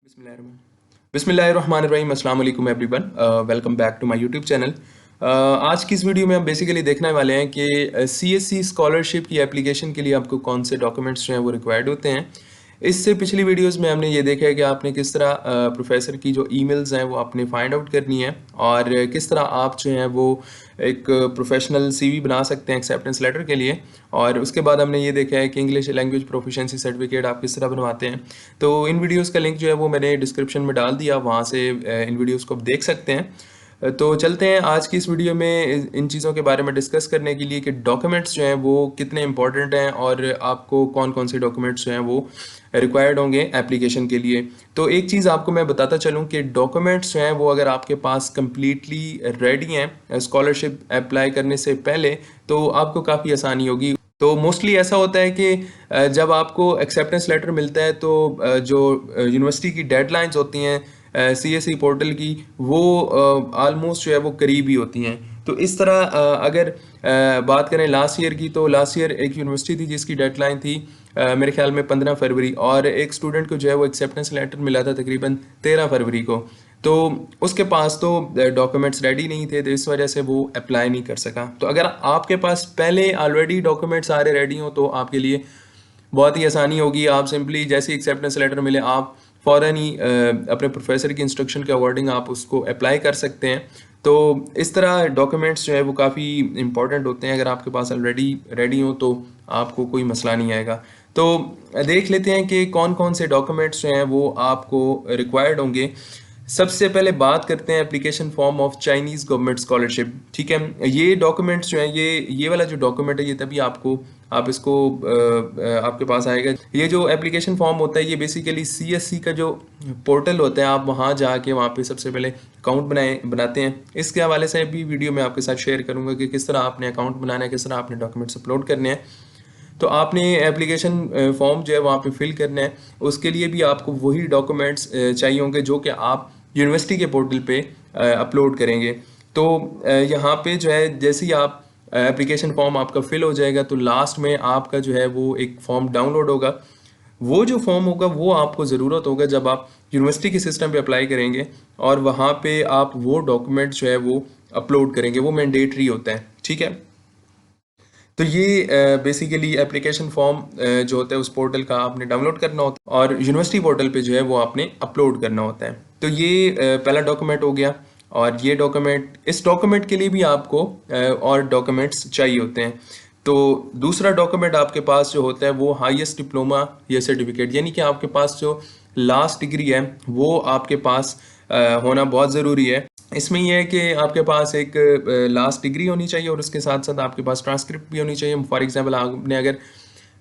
बिस्मिल्लाहिर्रहमानिर्रहीम अस्सलाम वालेकुम everyone. Welcome back to my YouTube channel. आज की इस वीडियो में हम बेसिकली देखने वाले हैं कि सीएससी स्कॉलरशिप की एप्लीकेशन के लिए आपको कौन से डॉक्यूमेंट्स जो हैं वो रिक्वायर्ड होते हैं। इससे पिछली वीडियोस में हमने ये देखा है कि आपने किस तरह प्रोफेसर की जो ईमेल्स हैं वो आपने फाइंड आउट करनी है और किस तरह आप जो हैं वो एक प्रोफेशनल सीवी बना सकते हैं एक्सेप्टेंस लेटर के लिए। और उसके बाद हमने ये देखा है कि इंग्लिश लैंग्वेज प्रोफिशिएंसी सर्टिफिकेट आप किस तरह बनवाते हैं। तो इन वीडियोस का लिंक जो है वो मैंने डिस्क्रिप्शन में डाल दिया, वहाँ से इन वीडियोस को आप देख सकते हैं। तो चलते हैं आज की इस वीडियो में इन चीज़ों के बारे में डिस्कस करने के लिए कि डॉक्यूमेंट्स जो हैं वो कितने इंपॉर्टेंट हैं और आपको कौन कौन से डॉक्यूमेंट्स जो हैं वो रिक्वायर्ड होंगे एप्लीकेशन के लिए। तो एक चीज़ आपको मैं बताता चलूँ कि डॉक्यूमेंट्स जो हैं वो अगर आपके पास कम्प्लीटली रेडी हैं स्कॉलरशिप अप्लाई करने से पहले, तो आपको काफ़ी आसानी होगी। तो मोस्टली ऐसा होता है कि जब आपको एक्सेप्टेंस लेटर मिलता है तो जो यूनिवर्सिटी की डेडलाइंस होती हैं सीएसई पोर्टल की, वो आलमोस्ट जो है वो करीब ही होती हैं। तो इस तरह अगर बात करें लास्ट ईयर की, तो लास्ट ईयर एक यूनिवर्सिटी थी जिसकी डेडलाइन थी मेरे ख्याल में 15 फरवरी, और एक स्टूडेंट को जो है वो एक्सेप्टेंस लेटर मिला था तकरीबन 13 फरवरी को। तो उसके पास तो डॉक्यूमेंट्स रेडी नहीं थे, तो इस वजह से वो अप्लाई नहीं कर सका। तो अगर आपके पास पहले ऑलरेडी डॉक्यूमेंट्स सारे रेडी हों तो आपके लिए बहुत ही आसानी होगी। आप सिंपली जैसे ही एक्सेप्टेंस लेटर मिले आप फ़ौरन ही अपने प्रोफेसर की इंस्ट्रक्शन के अकॉर्डिंग आप उसको अप्लाई कर सकते हैं। तो इस तरह डॉक्यूमेंट्स जो है वो काफ़ी इंपॉर्टेंट होते हैं। अगर आपके पास ऑलरेडी रेडी हो तो आपको कोई मसला नहीं आएगा। तो देख लेते हैं कि कौन कौन से डॉक्यूमेंट्स जो हैं वो आपको रिक्वायर्ड होंगे। सबसे पहले बात करते हैं application form of Chinese government scholarship. ठीक है, ये डॉक्यूमेंट्स जो हैं, ये वाला जो डॉक्यूमेंट है ये तभी आप इसको आपके पास आएगा। ये जो एप्लीकेशन फॉर्म होता है ये बेसिकली सीएससी का जो पोर्टल होता है, आप वहाँ जाके वहाँ पे सबसे पहले अकाउंट बनाते हैं। इसके हवाले से भी वीडियो में आपके साथ शेयर करूँगा कि किस तरह आपने अकाउंट बनाना है, किस तरह आपने डॉक्यूमेंट्स अपलोड करने हैं। तो आपने एप्लीकेशन फॉर्म जो है वहाँ पे फिल करना है। उसके लिए भी आपको वही डॉक्यूमेंट्स चाहिए होंगे जो कि आप यूनिवर्सिटी के पोर्टल पे अपलोड करेंगे। तो यहाँ पे जो है जैसे ही आप एप्लीकेशन फॉर्म आपका फिल हो जाएगा तो लास्ट में आपका जो है वो एक फॉर्म डाउनलोड होगा। वो जो फॉर्म होगा वो आपको ज़रूरत होगा जब आप यूनिवर्सिटी के सिस्टम पे अप्लाई करेंगे, और वहाँ पे आप वो डॉक्यूमेंट जो है वो अपलोड करेंगे, वो मैंडेटरी होता है। ठीक है, तो ये बेसिकली एप्लीकेशन फॉर्म जो होता है उस पोर्टल का आपने डाउनलोड करना होता है और यूनिवर्सिटी पोर्टल पे जो है वो आपने अपलोड करना होता है। तो ये पहला डॉक्यूमेंट हो गया। और ये डॉक्यूमेंट, इस डॉक्यूमेंट के लिए भी आपको और डॉक्यूमेंट्स चाहिए होते हैं। तो दूसरा डॉक्यूमेंट आपके पास जो होता है वो हाईएस्ट डिप्लोमा या सर्टिफिकेट, यानी कि आपके पास जो लास्ट डिग्री है वो आपके पास होना बहुत ज़रूरी है। इसमें यह है कि आपके पास एक लास्ट डिग्री होनी चाहिए और उसके साथ साथ आपके पास ट्रांसक्रिप्ट भी होनी चाहिए। फॉर एग्जांपल आपने अगर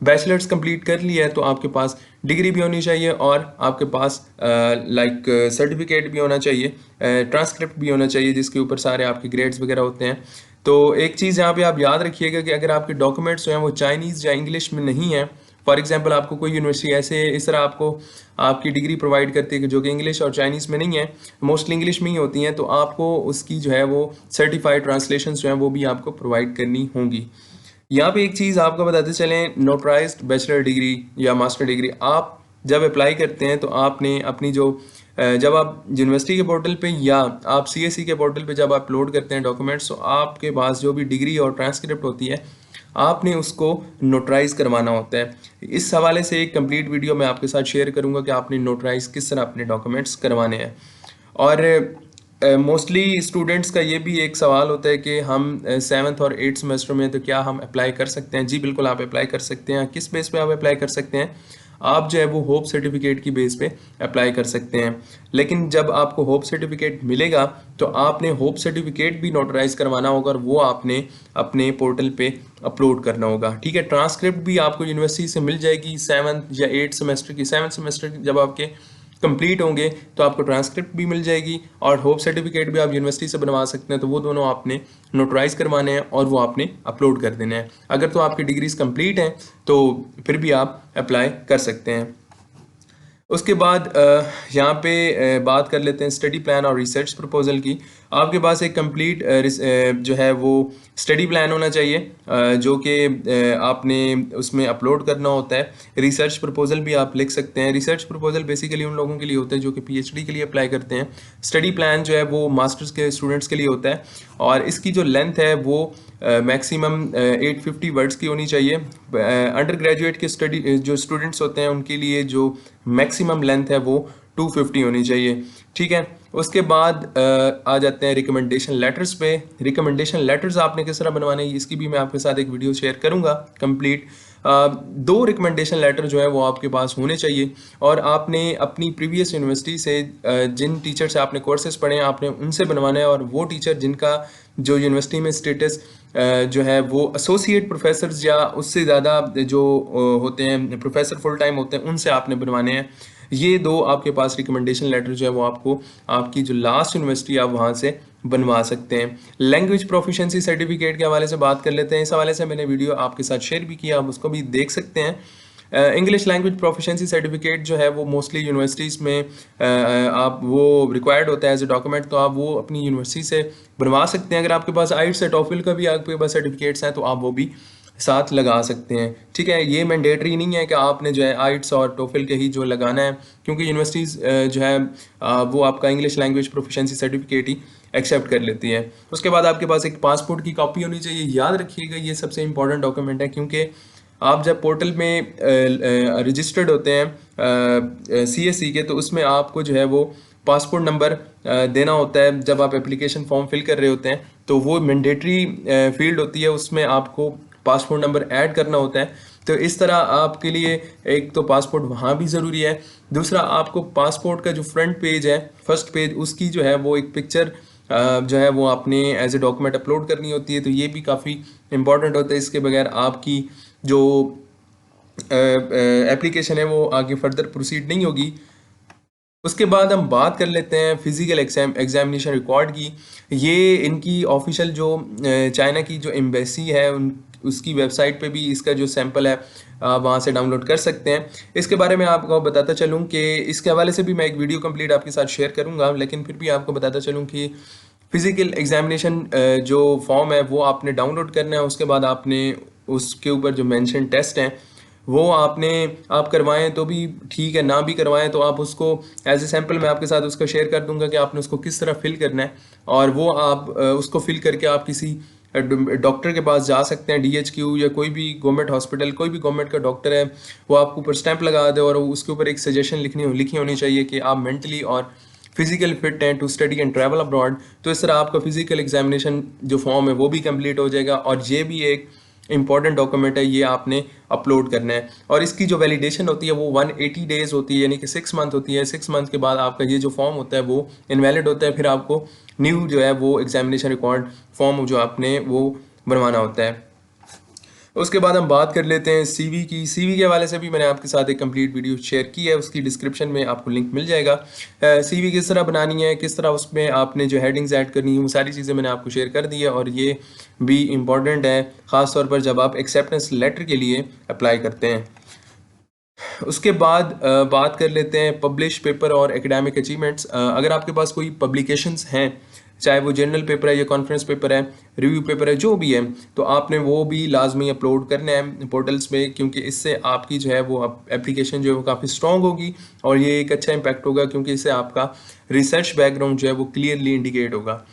बैचलर्स कंप्लीट कर लिया है तो आपके पास डिग्री भी होनी चाहिए और आपके पास लाइक सर्टिफिकेट भी होना चाहिए, ट्रांसक्रिप्ट भी होना चाहिए जिसके ऊपर सारे आपके ग्रेड्स वगैरह होते हैं। तो एक चीज़ यहाँ पे आप याद रखिएगा कि अगर आपके डॉक्यूमेंट्स जो हैं वो चाइनीज़ या इंग्लिश में नहीं है, फॉर एग्जांपल आपको कोई यूनिवर्सिटी ऐसे इस तरह आपको आपकी डिग्री प्रोवाइड करती है कि जो कि इंग्लिश और चाइनीज़ में नहीं है, मोस्टली इंग्लिश में ही होती हैं, तो आपको उसकी जो है वो सर्टिफाइड ट्रांसलेशन जो हैं वो भी आपको प्रोवाइड करनी होंगी। यहाँ पे एक चीज़ आपको बताते चलें, नोटराइज्ड बैचलर डिग्री या मास्टर डिग्री आप जब अप्लाई करते हैं तो आपने अपनी जो जब आप यूनिवर्सिटी के पोर्टल पे या आप सीएससी के पोर्टल पे जब आप अपलोड करते हैं डॉक्यूमेंट्स, तो आपके पास जो भी डिग्री और ट्रांसक्रिप्ट होती है आपने उसको नोटराइज करवाना होता है। इस हवाले से एक कंप्लीट वीडियो मैं आपके साथ शेयर करूंगा कि आपने नोटराइज किस तरह अपने डॉक्यूमेंट्स करवाने हैं। और मोस्टली स्टूडेंट्स का ये भी एक सवाल होता है कि हम 7th और 8th सेमेस्टर में तो क्या हम अप्लाई कर सकते हैं। जी बिल्कुल, आप अप्लाई कर सकते हैं। किस बेस पे आप अप्लाई कर सकते हैं? आप जो है वो होप सर्टिफिकेट की बेस पे अप्लाई कर सकते हैं। लेकिन जब आपको होप सर्टिफिकेट मिलेगा तो आपने होप सर्टिफिकेट भी नोटराइज करवाना होगा और वो आपने अपने पोर्टल पे अपलोड करना होगा। ठीक है, ट्रांसक्रिप्ट भी आपको यूनिवर्सिटी से मिल जाएगी 7th या 8th सेमेस्टर की। 7th सेमेस्टर जब आपके कंप्लीट होंगे तो आपको ट्रांसक्रिप्ट भी मिल जाएगी और होप सर्टिफिकेट भी आप यूनिवर्सिटी से बनवा सकते हैं। तो वो दोनों आपने नोटराइज करवाने हैं और वो आपने अपलोड कर देने हैं। अगर तो आपकी डिग्रीज कंप्लीट हैं तो फिर भी आप अप्लाई कर सकते हैं। उसके बाद यहाँ पे बात कर लेते हैं स्टडी प्लान और रिसर्च प्रपोजल की। आपके पास एक कंप्लीट जो है वो स्टडी प्लान होना चाहिए, जो कि आपने उसमें अपलोड करना होता है। रिसर्च प्रपोजल भी आप लिख सकते हैं। रिसर्च प्रपोजल बेसिकली उन लोगों के लिए होता है जो कि पीएचडी के लिए अप्लाई करते हैं। स्टडी प्लान जो है वो मास्टर्स के स्टूडेंट्स के लिए होता है, और इसकी जो लेंथ है वो मैक्सिमम 850 वर्ड्स की होनी चाहिए। अंडर ग्रेजुएट के स्टडी जो स्टूडेंट्स होते हैं उनके लिए जो मैक्सिमम लेंथ है वो 250 होनी चाहिए। ठीक है, उसके बाद आ जाते हैं रिकमेंडेशन लेटर्स पे। रिकमेंडेशन लेटर्स आपने किस तरह बनवाने हैं इसकी भी मैं आपके साथ एक वीडियो शेयर करूंगा कंप्लीट। 2 रिकमेंडेशन लेटर जो है वो आपके पास होने चाहिए, और आपने अपनी प्रीवियस यूनिवर्सिटी से जिन टीचर से आपने कोर्सेज पढ़े हैं आपने उनसे बनवाना है, और वो टीचर जिनका जो यूनिवर्सिटी में स्टेटस जो है वो एसोसिएट प्रोफेसर्स या उससे ज़्यादा जो होते हैं प्रोफेसर फुल टाइम होते हैं उनसे आपने बनवाने हैं। ये 2 आपके पास रिकमेंडेशन लेटर जो है वो आपको आपकी जो लास्ट यूनिवर्सिटी आप वहाँ से बनवा सकते हैं। लैंग्वेज प्रोफिशिएंसी सर्टिफिकेट के हवाले से बात कर लेते हैं। इस हवाले से मैंने वीडियो आपके साथ शेयर भी किया, आप उसको भी देख सकते हैं। इंग्लिश लैंग्वेज प्रोफिशिएंसी सर्टिफिकेट जो है वो मोस्टली यूनिवर्सिटीज़ में आप वो रिक्वायर्ड होता है एज ए डॉक्यूमेंट, तो आप वो अपनी यूनिवर्सिटी से बनवा सकते हैं। अगर आपके पास आइट्स या टॉफिल का भी आपके पास सर्टिफिकेट्स हैं तो आप वो भी साथ लगा सकते हैं। ठीक है, ये मैंडेटरी नहीं है कि आपने जो है आइट्स और टोफिल के ही जो लगाना है, क्योंकि यूनिवर्सिटीज़ जो है वो आपका इंग्लिश लैंग्वेज प्रोफिशिएंसी सर्टिफिकेट ही एक्सेप्ट कर लेती है। उसके बाद आपके पास एक पासपोर्ट की कॉपी होनी चाहिए। याद रखिएगा ये सबसे इंपॉर्टेंट डॉक्यूमेंट है, क्योंकि आप जब पोर्टल में रजिस्टर्ड होते हैं सीएससी के, तो उसमें आपको जो है वो पासपोर्ट नंबर देना होता है। जब आप एप्लीकेशन फॉर्म फिल कर रहे होते हैं तो वो मैंडेटरी फील्ड होती है, उसमें आपको पासपोर्ट नंबर ऐड करना होता है। तो इस तरह आपके लिए एक तो पासपोर्ट वहाँ भी ज़रूरी है, दूसरा आपको पासपोर्ट का जो फ्रंट पेज है, फर्स्ट पेज, उसकी जो है वो एक पिक्चर जो है वो आपने एज ए डॉक्यूमेंट अपलोड करनी होती है। तो ये भी काफ़ी इंपॉर्टेंट होता है, इसके बगैर आपकी जो एप्लीकेशन है वो आगे फर्दर प्रोसीड नहीं होगी। उसके बाद हम बात कर लेते हैं फिजिकल एग्जामिनेशन रिकॉर्ड की। ये इनकी ऑफिशियल जो चाइना की जो एम्बेसी है उसकी वेबसाइट पे भी इसका जो सैंपल है वहाँ से डाउनलोड कर सकते हैं। इसके बारे में आपको बताता चलूँ कि इसके हवाले से भी मैं एक वीडियो कंप्लीट आपके साथ शेयर करूँगा, लेकिन फिर भी आपको बताता चलूँ कि फिजिकल एग्जामिनेशन जो फॉर्म है वो आपने डाउनलोड करना है। उसके बाद आपने उसके ऊपर जो मेंशन टेस्ट हैं वो आप करवाएं तो भी ठीक है, ना भी करवाएं तो आप उसको एज ए सैम्पल मैं आपके साथ उसका शेयर कर दूंगा कि आपने उसको किस तरह फिल करना है, और वो आप उसको फिल करके आप किसी डॉक्टर के पास जा सकते हैं, डीएचक्यू या कोई भी गवर्नमेंट हॉस्पिटल, कोई भी गवर्नमेंट का डॉक्टर है, वो आपको ऊपर स्टैंप लगा दे और उसके ऊपर एक सजेशन लिखी होनी चाहिए कि आप मेंटली और फिजिकल फिट हैं to study and travel abroad. तो इस तरह आपका फिजिकल एग्जामिनेशन जो फॉर्म है वो भी कंप्लीट हो जाएगा, और ये भी एक इंपॉर्टेंट डॉक्यूमेंट है, ये आपने अपलोड करना है। और इसकी जो वैलिडेशन होती है वो 180 डेज होती है, यानी कि 6 मंथ होती है। 6 मंथ के बाद आपका ये जो फॉर्म होता है वो इनवैलिड होता है, फिर आपको न्यू जो है वो एग्जामिनेशन रिकॉर्ड फॉर्म जो आपने वो बनवाना होता है। उसके बाद हम बात कर लेते हैं सीवी की। सीवी के हवाले से भी मैंने आपके साथ एक कंप्लीट वीडियो शेयर की है, उसकी डिस्क्रिप्शन में आपको लिंक मिल जाएगा। सीवी किस तरह बनानी है, किस तरह उसमें आपने जो हेडिंग्स ऐड करनी है, वो सारी चीज़ें मैंने आपको शेयर कर दी है, और ये भी इम्पॉर्टेंट है ख़ास तौर पर जब आप एक्सेप्टेंस लेटर के लिए अप्लाई करते हैं। उसके बाद बात कर लेते हैं पब्लिश पेपर और एकेडमिक अचीवमेंट्स। अगर आपके पास कोई पब्लिकेशंस हैं, चाहे वो जर्नल पेपर है या कॉन्फ्रेंस पेपर है, रिव्यू पेपर है, जो भी है, तो आपने वो भी लाजमी अपलोड करना है पोर्टल्स में, क्योंकि इससे आपकी जो है वो एप्लीकेशन जो है वो काफ़ी स्ट्रॉन्ग होगी, और ये एक अच्छा इम्पैक्ट होगा क्योंकि इससे आपका रिसर्च बैकग्राउंड जो है वो क्लियरली इंडिकेट होगा।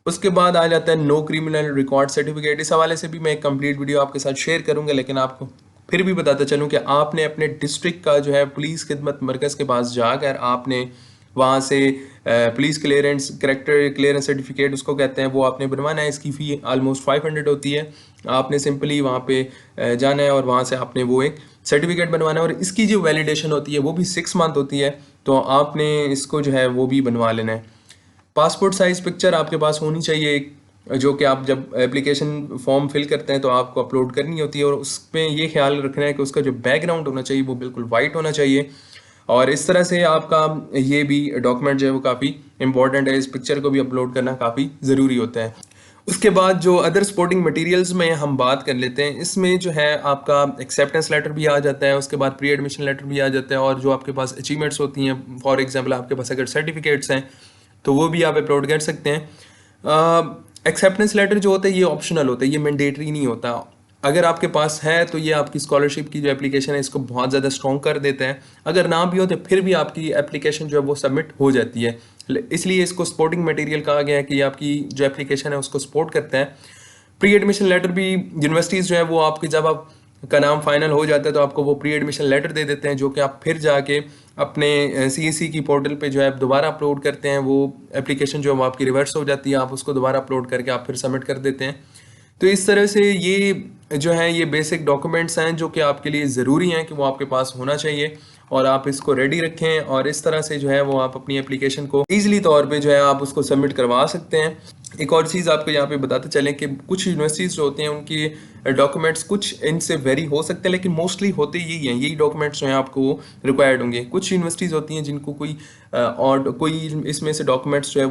उसके बाद आ जाता है नो क्रिमिनल रिकॉर्ड सर्टिफिकेट। इस हवाले से भी मैं एक कंप्लीट वीडियो आपके साथ शेयर करूंगा, लेकिन आपको फिर भी बताता चलूं कि आपने अपने डिस्ट्रिक्ट का जो है पुलिस खिदमत मरकज़ के पास जाकर आपने वहाँ से police clearance character clearance certificate उसको कहते हैं, वो आपने बनवाना है। इसकी फ़ी ऑलमोस्ट 500 होती है। आपने सिंपली वहाँ पे जाना है और वहाँ से आपने वो एक सर्टिफिकेट बनवाना है, और इसकी जो वैलिडेशन होती है वो भी 6 मंथ होती है, तो आपने इसको जो है वो भी बनवा लेना है। पासपोर्ट साइज़ पिक्चर आपके पास होनी चाहिए एक, जो कि आप जब एप्लीकेशन फॉर्म फिल करते हैं तो आपको अपलोड करनी होती है, और उसमें ये ख्याल रखना है कि उसका जो बैकग्राउंड होना चाहिए वो बिल्कुल वाइट होना चाहिए। और इस तरह से आपका ये भी डॉक्यूमेंट जो है वो काफ़ी इंपॉर्टेंट है, इस पिक्चर को भी अपलोड करना काफ़ी ज़रूरी होता है। उसके बाद जो अदर सपोर्टिंग मटेरियल्स में हम बात कर लेते हैं, इसमें जो है आपका एक्सेप्टेंस लेटर भी आ जाता है, उसके बाद प्री एडमिशन लेटर भी आ जाता है, और जो आपके पास अचीवमेंट्स होती हैं, फॉर एग्जांपल आपके पास अगर सर्टिफिकेट्स हैं तो वो भी आप अपलोड कर सकते हैं। एक्सेप्टेंस लेटर जो होता है ये ऑप्शनल होता है, ये मैंडेटरी नहीं होता। अगर आपके पास है तो ये आपकी स्कॉलरशिप की जो एप्लीकेशन है इसको बहुत ज़्यादा स्ट्रॉन्ग कर देता है। अगर ना भी हो तो फिर भी आपकी एप्लीकेशन जो है वो सबमिट हो जाती है, इसलिए इसको सपोर्टिंग मटेरियल कहा गया है कि आपकी जो एप्लीकेशन है उसको सपोर्ट करता है। प्री एडमिशन लेटर भी यूनिवर्सिटीज़ जो है वो आपकी जब आप का नाम फाइनल हो जाता है तो आपको वो प्री एडमिशन लेटर दे देते हैं, जो कि आप फिर जाके अपने सीएससी की पोर्टल पे जो है दोबारा अपलोड करते हैं। वो एप्लीकेशन जो है वो आपकी रिवर्स हो जाती है, आप उसको दोबारा अपलोड करके आप फिर सबमिट कर देते हैं। तो इस तरह से ये जो है ये बेसिक डॉक्यूमेंट्स हैं जो कि आपके लिए ज़रूरी हैं कि वो आपके पास होना चाहिए, और आप इसको रेडी रखें, और इस तरह से जो है वो आप अपनी एप्लीकेशन को ईजिली तौर पे जो है आप उसको सबमिट करवा सकते हैं। एक और चीज़ आपको यहाँ पे बताते चलें कि कुछ यूनिवर्सिटीज़ जो होते हैं उनकी डॉक्यूमेंट्स कुछ इनसे वेरी हो सकते हैं, लेकिन मोस्टली होते यही हैं, यही डॉक्यूमेंट्स जो हैं आपको रिक्वायर्ड होंगे। कुछ यूनिवर्सिटीज़ होती हैं जिनको और कोई इसमें से डॉक्यूमेंट्स जो है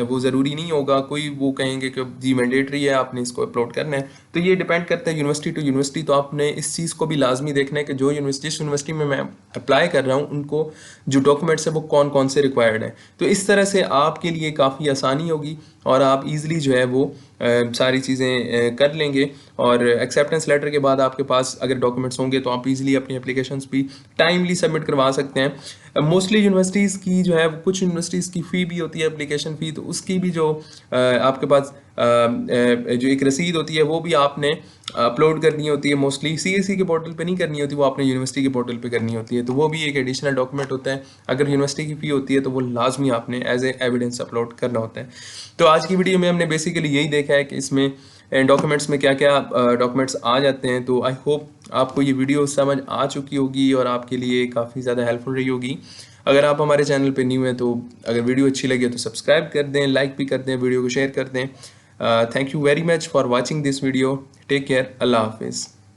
वो ज़रूरी नहीं होगा, कोई वो कहेंगे कि जी मैंडेटरी है आपने इसको अपलोड करना है। तो ये डिपेंड करता है यूनिवर्सिटी टू यूनिवर्सिटी। तो आपने इस चीज़ को भी लाजमी देखना है कि जो जिस यूनिवर्सिटी में मैं अप्लाई कर रहा हूँ उनको जो डॉक्यूमेंट्स है वो कौन कौन से रिक्वायर्ड हैं। तो इस तरह से आपके लिए काफ़ी आसानी होगी और आप इजीली जो है वो सारी चीज़ें कर लेंगे। और एक्सेप्टेंस लेटर के बाद आपके पास अगर डॉक्यूमेंट्स होंगे तो आप इजीली अपनी एप्लीकेशंस भी टाइमली सबमिट करवा सकते हैं। मोस्टली यूनिवर्सिटीज़ की जो है कुछ यूनिवर्सिटीज़ की फ़ी भी होती है, एप्लीकेशन फ़ी, तो उसकी भी जो आपके पास जो एक रसीद होती है वो भी आपने अपलोड करनी होती है। मोस्टली सीएससी के पोर्टल पे नहीं करनी होती, वो आपने यूनिवर्सिटी के पोर्टल पे करनी होती है, तो वो भी एक एडिशनल डॉक्यूमेंट होता है। अगर यूनिवर्सिटी की फ़ी होती है तो वो लाजमी आपने एज ए एविडेंस अपलोड करना होता है। तो आज की वीडियो में हमने बेसिकली यही देखा है कि इसमें डॉक्यूमेंट्स में क्या क्या डॉक्यूमेंट्स आ जाते हैं। तो आई होप आपको ये वीडियो समझ आ चुकी होगी और आपके लिए काफ़ी ज़्यादा हेल्पफुल रही होगी। अगर आप हमारे चैनल पे न्यू हैं तो अगर वीडियो अच्छी लगे तो सब्सक्राइब कर दें, लाइक भी कर दें, वीडियो को शेयर कर दें। Thank you very much for watching this video. Take care. अल्लाह हाफिज़।